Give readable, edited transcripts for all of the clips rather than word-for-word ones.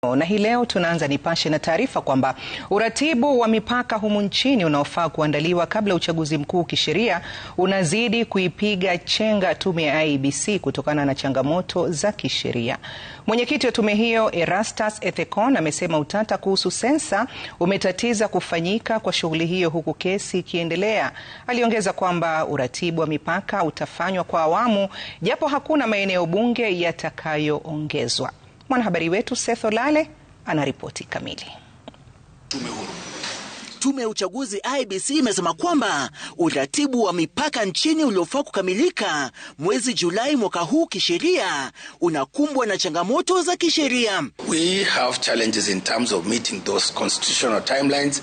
Na hii leo tunaanza Nipashe na taarifa kwamba uratibu wa mipaka humu nchini unaofaa kuandaliwa kabla uchaguzi mkuu kisheria unazidi kuipiga chenga tume ya IEBC kutokana na changamoto za kisheria. Mwenyekiti wa tume hiyo Erastus Ethekon amesema utata kuhusu sensa umetatiza kufanyika kwa shughuli hiyo huku kesi ikiendelea. Aliongeza kwamba uratibu wa mipaka utafanywa kwa awamu japo hakuna maeneo bunge yatakayoongezwa. Mwanahabari wetu Seth Olale anaripoti kamili. Tume ya uchaguzi IEBC imesema kwamba uratibu wa mipaka nchini uliofaa kukamilika mwezi Julai mwaka huu kisheria unakumbwa na changamoto za kisheria. We have challenges in terms of meeting those constitutional timelines,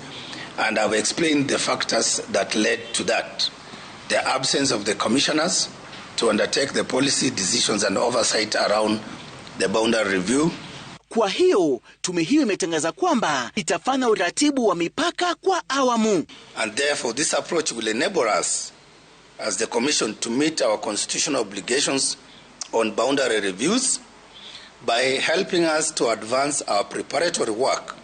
and I've explained the factors that led to that. The absence of the commissioners to undertake the policy decisions and oversight around the boundary review. Kwa hiyo tume hiyo imetangaza kwamba itafanya uratibu wa mipaka kwa awamu. And therefore this approach will enable us as the commission to meet our constitutional obligations on boundary reviews by helping us to advance our preparatory work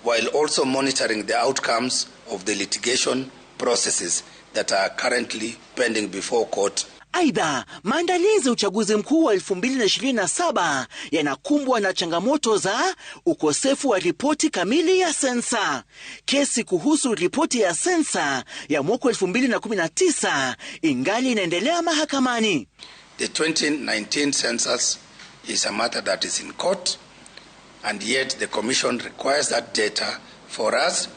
while also monitoring the outcomes of the litigation processes that are currently pending before court. Aidha, maandalizi ya uchaguzi mkuu wa 2027 yanakumbwa na changamoto za ukosefu wa ripoti kamili ya sensa. Kesi kuhusu ripoti ya sensa ya mwaka 2019 ingali inaendelea mahakamani. The 2019 census is a matter that is in court, and yet the commission requires that data for us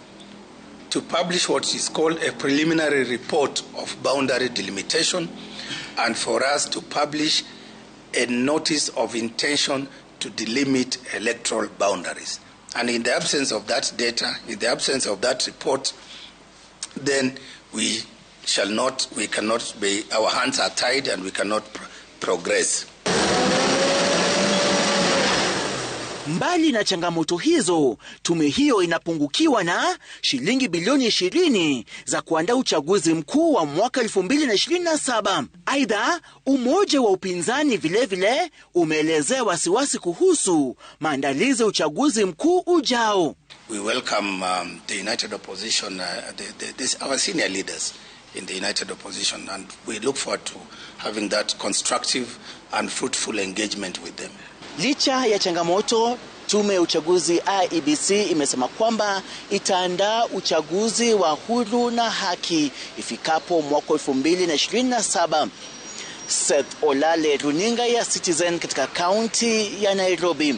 to publish what is called a preliminary report of boundary delimitation, and for us to publish a notice of intention to delimit electoral boundaries. And in the absence of that data, in the absence of that report, then our hands are tied and we cannot progress. Mbali na changamoto hizo, tume hiyo inapungukiwa na shilingi bilioni 20 za kuandaa uchaguzi mkuu wa mwaka 2027. Aidha, umoja wa upinzani vilevile umeelezea wasiwasi kuhusu maandalizi ya uchaguzi mkuu ujao. We welcome the United Opposition, our senior leaders in the United Opposition, and we look forward to having that constructive and fruitful engagement with them. Licha ya changamoto, tume ya uchaguzi IEBC imesema kwamba itaandaa uchaguzi wa huru na haki ifikapo mwaka 2027. Seth Olale, runinga ya Citizen katika kaunti ya Nairobi.